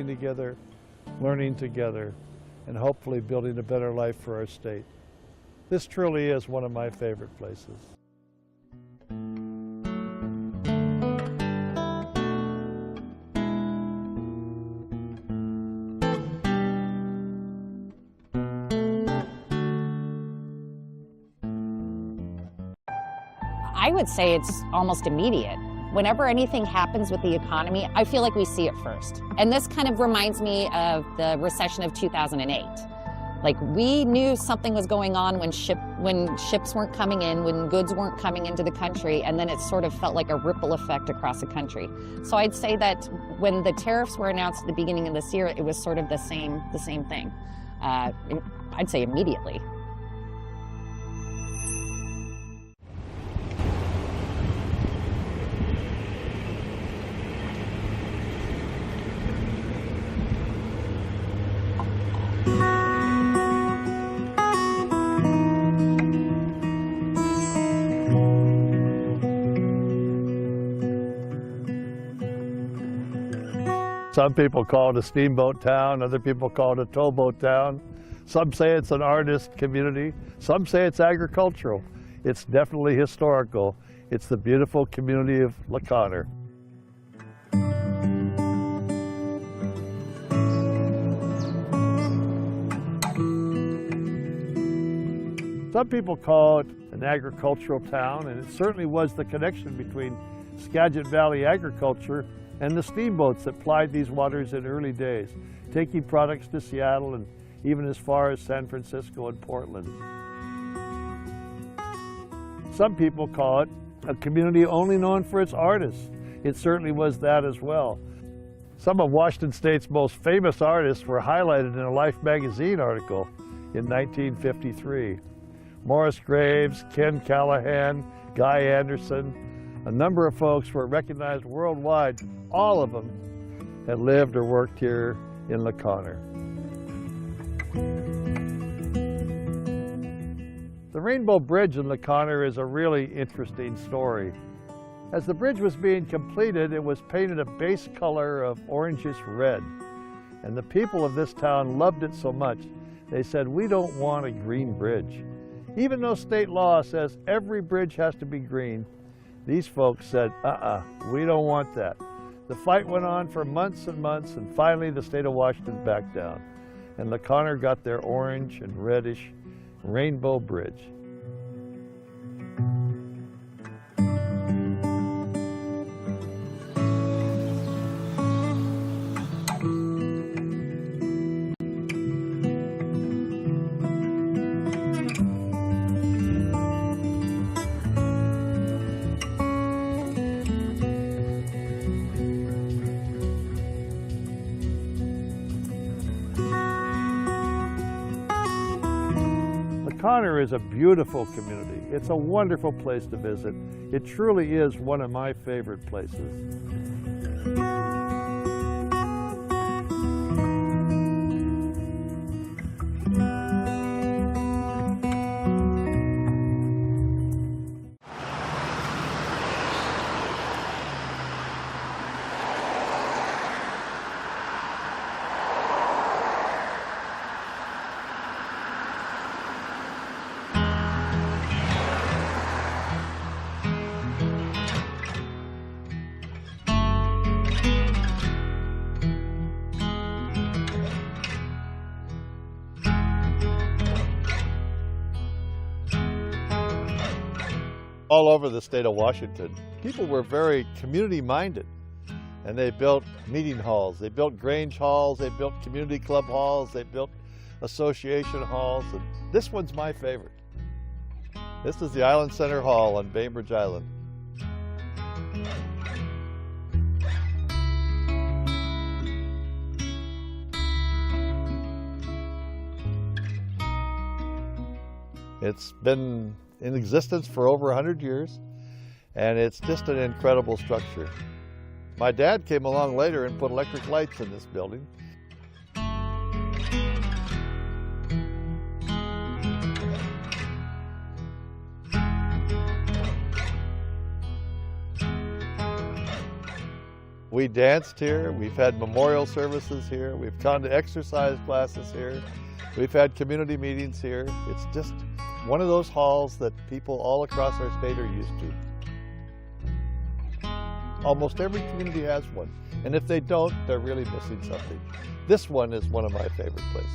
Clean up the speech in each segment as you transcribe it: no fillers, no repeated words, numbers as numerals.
together, learning together, and hopefully building a better life for our state. This truly is one of my favorite places. I would say it's almost immediate. Whenever anything happens with the economy, I feel like we see it first. And this kind of reminds me of the recession of 2008. Like, we knew something was going on when ships weren't coming in, when goods weren't coming into the country, and then it sort of felt like a ripple effect across the country. So I'd say that when the tariffs were announced at the beginning of this year, it was sort of the same thing. I'd say immediately. Some people call it a steamboat town, other people call it a towboat town. Some say it's an artist community, some say it's agricultural. It's definitely historical. It's the beautiful community of LaConner. Some people call it an agricultural town, and it certainly was the connection between Skagit Valley agriculture and the steamboats that plied these waters in early days, taking products to Seattle and even as far as San Francisco and Portland. Some people call it a community only known for its artists. It certainly was that as well. Some of Washington State's most famous artists were highlighted in a Life magazine article in 1953. Morris Graves, Ken Callahan, Guy Anderson, a number of folks were recognized worldwide. All of them had lived or worked here in LaConner. The Rainbow Bridge in LaConner is a really interesting story. As the bridge was being completed, it was painted a base color of orangish red. And the people of this town loved it so much, they said, "We don't want a green bridge." Even though state law says every bridge has to be green, these folks said, we don't want that. The fight went on for months and months, and finally the state of Washington backed down. And LaConner got their orange and reddish Rainbow Bridge. LaConner is a beautiful community. It's a wonderful place to visit. It truly is one of my favorite places. All over the state of Washington, people were very community-minded, and they built meeting halls, they built Grange halls, they built community club halls, they built association halls, and this one's my favorite. This is the Island Center Hall on Bainbridge Island. It's been in existence for over 100 years, and it's just an incredible structure. My dad came along later and put electric lights in this building. We danced here, we've had memorial services here, we've gone to exercise classes here, we've had community meetings here. It's just one of those halls that people all across our state are used to. Almost every community has one, and if they don't, they're really missing something. This one is one of my favorite places.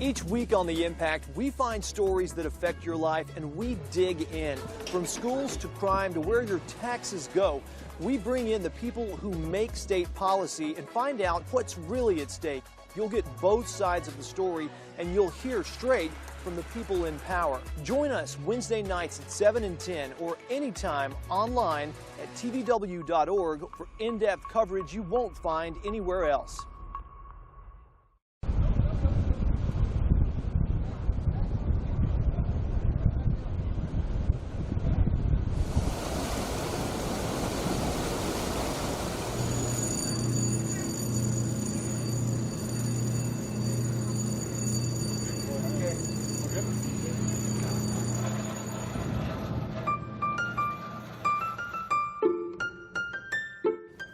Each week on The Impact, we find stories that affect your life and we dig in. From schools to crime to where your taxes go, we bring in the people who make state policy and find out what's really at stake. You'll get both sides of the story and you'll hear straight from the people in power. Join us Wednesday nights at 7 and 10 or anytime online at tvw.org for in-depth coverage you won't find anywhere else.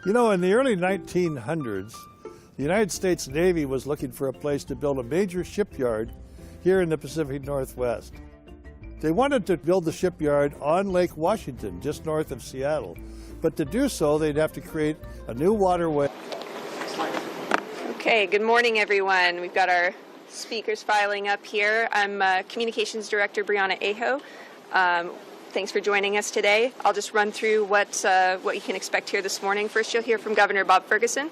You know, in the early 1900s, the United States Navy was looking for a place to build a major shipyard here in the Pacific Northwest. They wanted to build the shipyard on Lake Washington, just north of Seattle. But to do so, they'd have to create a new waterway. Okay, good morning, everyone. We've got our speakers filing up here. I'm Communications Director Brianna Aho. Thanks for joining us today. I'll just run through what you can expect here this morning. First, you'll hear from Governor Bob Ferguson.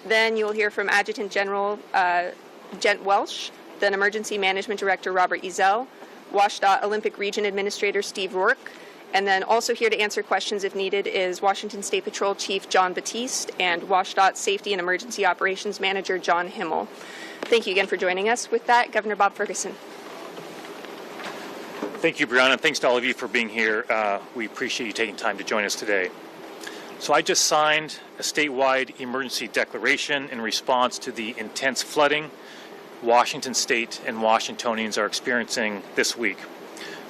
Then you'll hear from Adjutant General Gent Welsh, then Emergency Management Director Robert Ezelle, WSDOT Olympic Region Administrator Steve Roark, and then also here to answer questions if needed is Washington State Patrol Chief John Batiste and WSDOT Safety and Emergency Operations Manager John Himmel. Thank you again for joining us. With that, Governor Bob Ferguson. Thank you, Brianna, and thanks to all of you for being here. We appreciate you taking time to join us today. So I just signed a statewide emergency declaration in response to the intense flooding Washington State and Washingtonians are experiencing this week.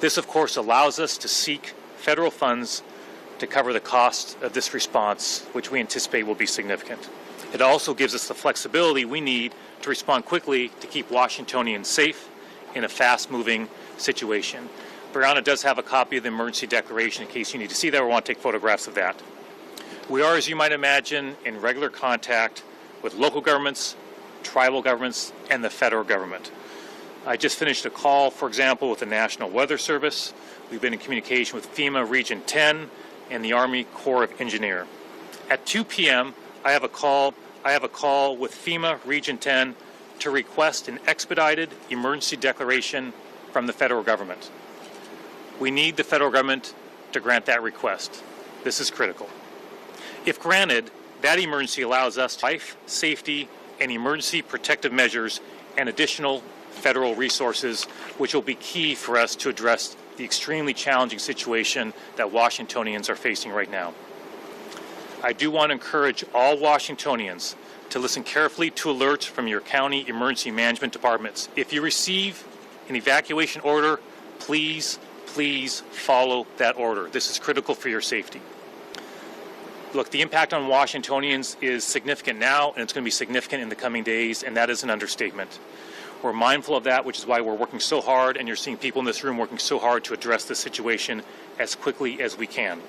This, of course, allows us to seek federal funds to cover the cost of this response, which we anticipate will be significant. It also gives us the flexibility we need to respond quickly to keep Washingtonians safe in a fast-moving situation. Brianna does have a copy of the emergency declaration in case you need to see that or want to take photographs of that. We are, as you might imagine, in regular contact with local governments, tribal governments, and the federal government. I just finished a call, for example, with the National Weather Service. We've been in communication with FEMA Region 10 and the Army Corps of Engineers. At 2 p.m., I have a call with FEMA Region 10 to request an expedited emergency declaration from the federal government. We need the federal government to grant that request. This is critical. If granted, that emergency allows us life, safety, and emergency protective measures and additional federal resources, which will be key for us to address the extremely challenging situation that Washingtonians are facing right now. I do want to encourage all Washingtonians to listen carefully to alerts from your county emergency management departments. If you receive an evacuation order, please follow that order. This is critical for your safety. Look, the impact on Washingtonians is significant now, and it's going to be significant in the coming days, and that is an understatement. We're mindful of that, which is why we're working so hard, and you're seeing people in this room working so hard to address this situation as quickly as we can.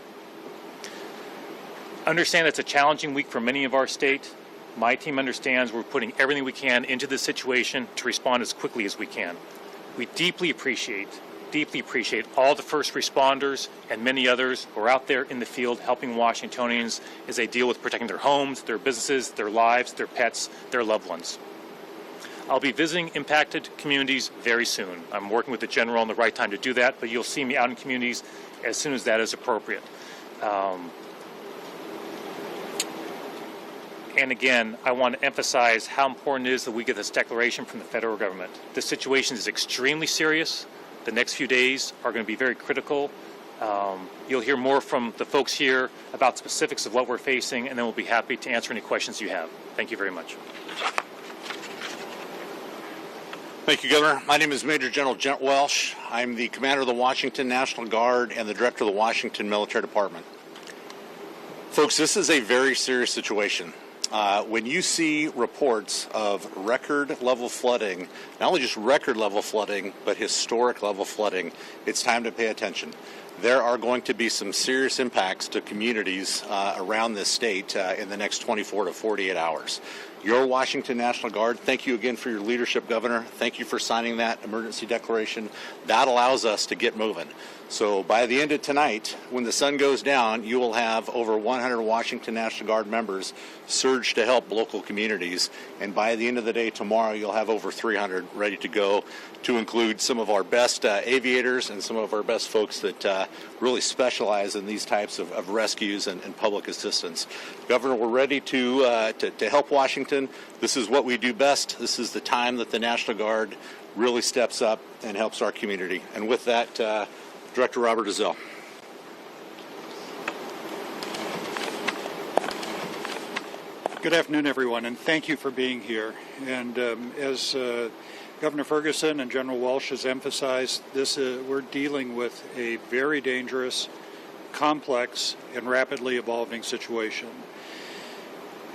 Understand it's a challenging week for many of our state. My team understands we're putting everything we can into this situation to respond as quickly as we can. We deeply appreciate all the first responders and many others who are out there in the field helping Washingtonians as they deal with protecting their homes, their businesses, their lives, their pets, their loved ones. I'll be visiting impacted communities very soon. I'm working with the General on the right time to do that, but you'll see me out in communities as soon as that is appropriate. And again, I want to emphasize how important it is that we get this declaration from the federal government. This situation is extremely serious. The next few days are going to be very critical. You'll hear more from the folks here about specifics of what we're facing, and then we'll be happy to answer any questions you have. Thank you very much. Thank you, Governor. My name is Major General Gent Welsh. I'm the Commander of the Washington National Guard and the Director of the Washington Military Department. Folks, this is a very serious situation. When you see reports of record level flooding, not only just record level flooding, but historic level flooding, it's time to pay attention. There are going to be some serious impacts to communities around this state in the next 24 to 48 hours. Your Washington National Guard, thank you again for your leadership, Governor. Thank you for signing that emergency declaration. That allows us to get moving. So by the end of tonight, when the sun goes down, you will have over 100 Washington National Guard members surge to help local communities. And by the end of the day tomorrow, you'll have over 300 ready to go, to include some of our best aviators and some of our best folks that really specialize in these types of rescues and public assistance. Governor, we're ready to help Washington. This is what we do best. This is the time that the National Guard really steps up and helps our community. And with that, Director Robert Ezelle. Good afternoon, everyone, and thank you for being here. And as Governor Ferguson and General Welsh has emphasized, we're dealing with a very dangerous, complex, and rapidly evolving situation.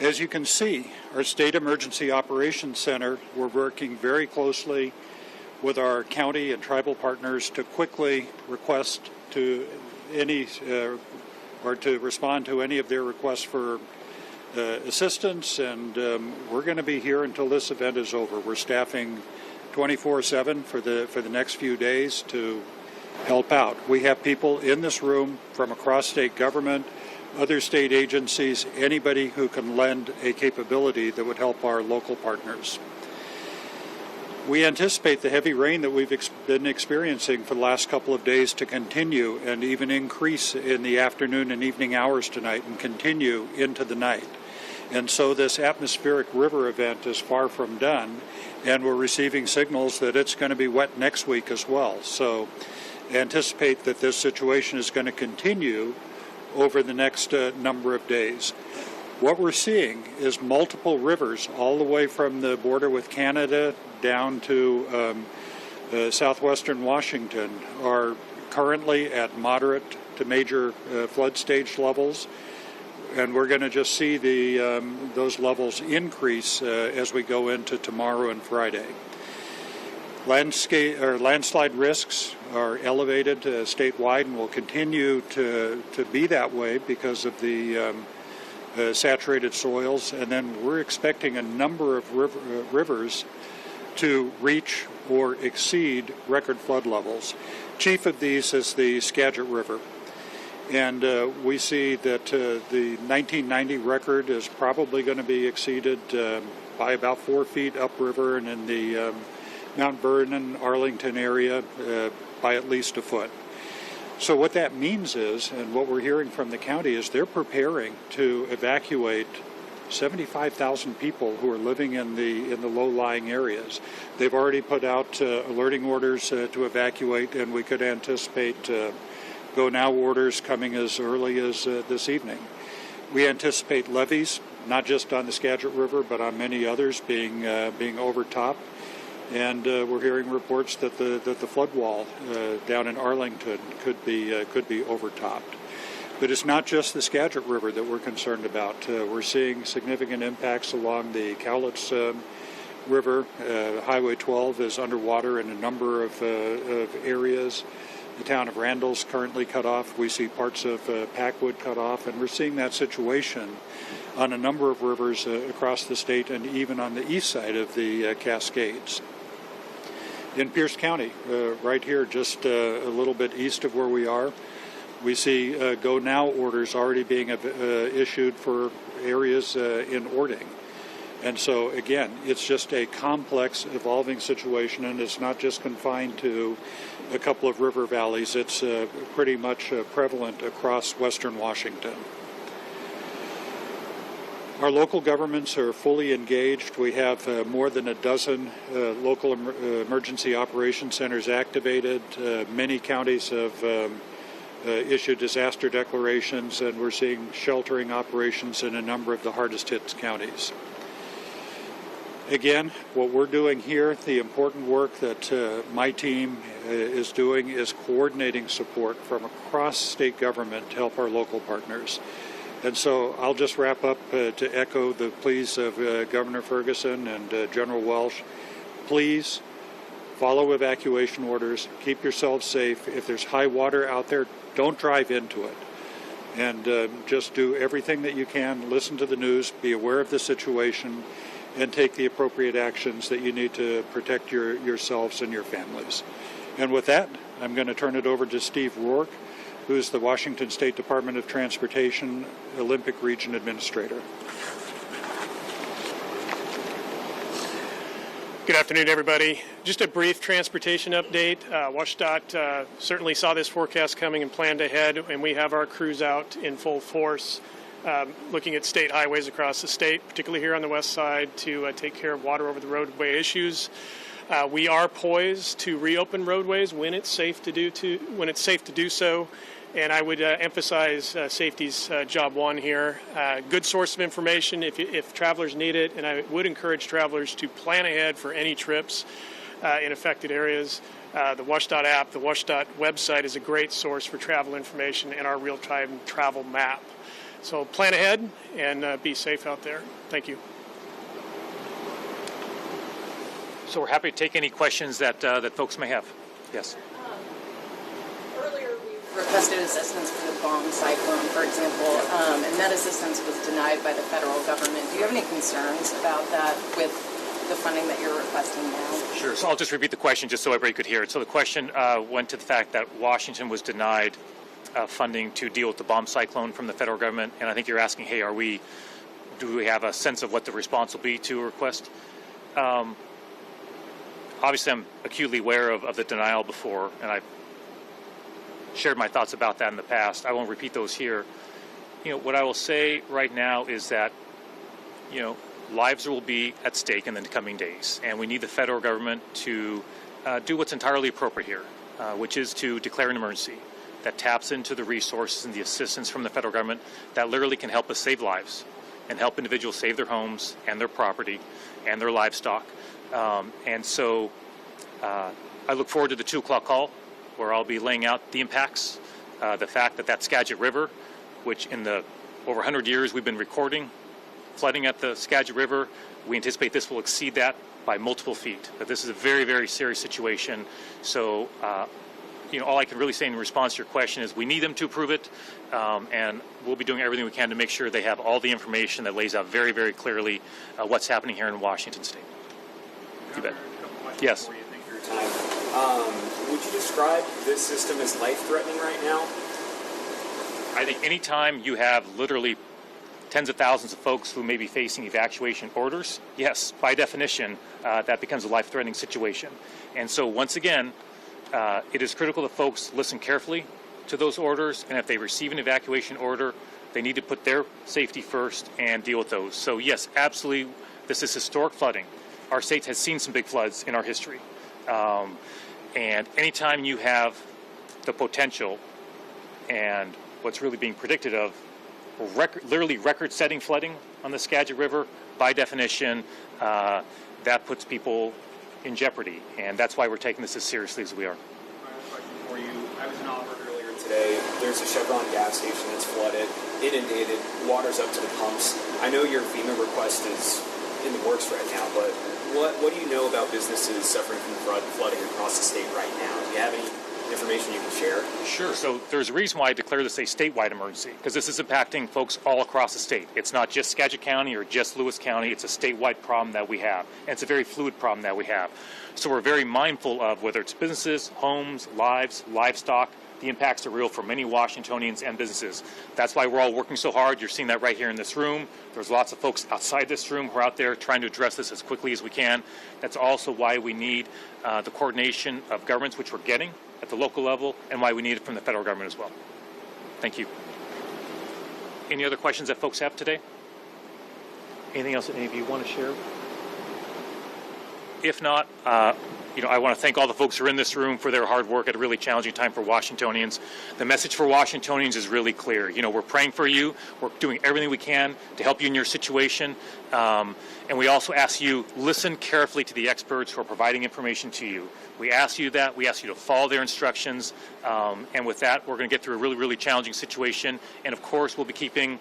As you can see, our State Emergency Operations Center, we're working very closely with our county and tribal partners to quickly request to any or to respond to any of their requests for assistance, and we're going to be here until this event is over. We're staffing 24/7 for the next few days to help out. We have people in this room from across state government, other state agencies, anybody who can lend a capability that would help our local partners. We anticipate the heavy rain that we've been experiencing for the last couple of days to continue and even increase in the afternoon and evening hours tonight and continue into the night. And so this atmospheric river event is far from done, and we're receiving signals that it's going to be wet next week as well. So anticipate that this situation is going to continue over the next number of days. What we're seeing is multiple rivers all the way from the border with Canada down to southwestern Washington are currently at moderate to major flood stage levels, and we're going to just see those levels increase as we go into tomorrow and Friday. Landslide risks are elevated statewide and will continue to be that way because of the saturated soils, and then we're expecting a number of rivers to reach or exceed record flood levels. Chief of these is the Skagit River, and we see that the 1990 record is probably going to be exceeded by about 4 feet upriver, and in the Mount Vernon, Arlington area by at least a foot. So what that means is, and what we're hearing from the county, is they're preparing to evacuate 75,000 people who are living in the low-lying areas. They've already put out alerting orders to evacuate, and we could anticipate go-now orders coming as early as this evening. We anticipate levees, not just on the Skagit River, but on many others being overtopped. And we're hearing reports that the flood wall down in Arlington could be overtopped. But it's not just the Skagit River that we're concerned about. We're seeing significant impacts along the Cowlitz River. Highway 12 is underwater in a number of areas. The town of Randall's currently cut off. We see parts of Packwood cut off, and we're seeing that situation on a number of rivers across the state and even on the east side of the Cascades. In Pierce County, right here, just a little bit east of where we are, we see go-now orders already being issued for areas in Ording. And so, again, it's just a complex, evolving situation, and it's not just confined to a couple of river valleys. It's pretty much prevalent across western Washington. Our local governments are fully engaged. We have more than a dozen local emergency operations centers activated. Many counties have issue disaster declarations, and we're seeing sheltering operations in a number of the hardest hit counties. Again, what we're doing here, the important work that my team is doing is coordinating support from across state government to help our local partners. And so I'll just wrap up to echo the pleas of Governor Ferguson and General Welsh. Please follow evacuation orders, keep yourselves safe. If there's high water out there, don't drive into it. And just do everything that you can, listen to the news, be aware of the situation, and take the appropriate actions that you need to protect yourselves and your families. And with that, I'm going to turn it over to Steve Roark, who's the Washington State Department of Transportation Olympic Region Administrator. Good afternoon, everybody. Just a brief transportation update. WSDOT certainly saw this forecast coming and planned ahead, and we have our crews out in full force looking at state highways across the state, particularly here on the west side, to take care of water over the roadway issues. We are poised to reopen roadways when it's safe to do so. And I would emphasize safety's job one here. Good source of information if travelers need it, and I would encourage travelers to plan ahead for any trips in affected areas. The WSDOT app, the WSDOT website is a great source for travel information and our real-time travel map. So plan ahead and be safe out there. Thank you. So we're happy to take any questions that folks may have. Yes. Requested assistance for the bomb cyclone, for example, and that assistance was denied by the federal government. Do you have any concerns about that with the funding that you're requesting now? Sure. So I'll just repeat the question just so everybody could hear it. So the question went to the fact that Washington was denied funding to deal with the bomb cyclone from the federal government, and I think you're asking, hey, do we have a sense of what the response will be to a request? Obviously, I'm acutely aware of the denial before, and I've shared my thoughts about that in the past. I won't repeat those here. What I will say right now is that, lives will be at stake in the coming days, and we need the federal government to do what's entirely appropriate here, which is to declare an emergency that taps into the resources and the assistance from the federal government that literally can help us save lives and help individuals save their homes and their property and their livestock. And so I look forward to the 2 o'clock call, where I'll be laying out the impacts, the fact that Skagit River, which in the over 100 years we've been recording flooding at the Skagit River, we anticipate this will exceed that by multiple feet. That this is a very, very serious situation. So, all I can really say in response to your question is we need them to approve it, and we'll be doing everything we can to make sure they have all the information that lays out very, very clearly what's happening here in Washington State. You bet. Yes. Would you describe this system as life-threatening right now? I think anytime you have literally tens of thousands of folks who may be facing evacuation orders, yes, by definition, that becomes a life-threatening situation. And so once again, it is critical that folks listen carefully to those orders, and if they receive an evacuation order, they need to put their safety first and deal with those. So yes, absolutely, this is historic flooding. Our state has seen some big floods in our history. And anytime you have the potential and what's really being predicted of literally record-setting flooding on the Skagit River, by definition, that puts people in jeopardy. And that's why we're taking this as seriously as we are. My other question for you, I was in Auburn earlier today. There's a Chevron gas station that's flooded, inundated, water's up to the pumps. I know your FEMA request is in the works right now, but what do you know about businesses suffering from flooding across the state right now? Do you have any information you can share? Sure. So there's a reason why I declare this a statewide emergency, because this is impacting folks all across the state. It's not just Skagit County or just Lewis County. It's a statewide problem that we have, and it's a very fluid problem that we have. So we're very mindful of whether it's businesses, homes, lives, livestock. The impacts are real for many Washingtonians and businesses. That's why we're all working so hard. You're seeing that right here in this room. There's lots of folks outside this room who are out there trying to address this as quickly as we can. That's also why we need the coordination of governments, which we're getting at the local level, and why we need it from the federal government as well. Thank you. Any other questions that folks have today? Anything else that any of you want to share? If not, I want to thank all the folks who are in this room for their hard work at a really challenging time for Washingtonians. The message for Washingtonians is really clear. We're praying for you. We're doing everything we can to help you in your situation. And we also ask you, listen carefully to the experts who are providing information to you. We ask you that. We ask you to follow their instructions. And with that, we're going to get through a really, really challenging situation. And of course, we'll be keeping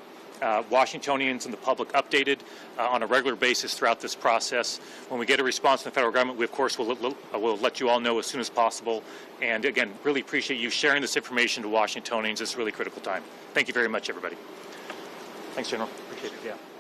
Washingtonians and the public updated on a regular basis throughout this process. When we get a response from the federal government, we of course will let you all know as soon as possible. And again, really appreciate you sharing this information to Washingtonians. It's a really critical time. Thank you very much, everybody. Thanks, General. Appreciate it. Yeah.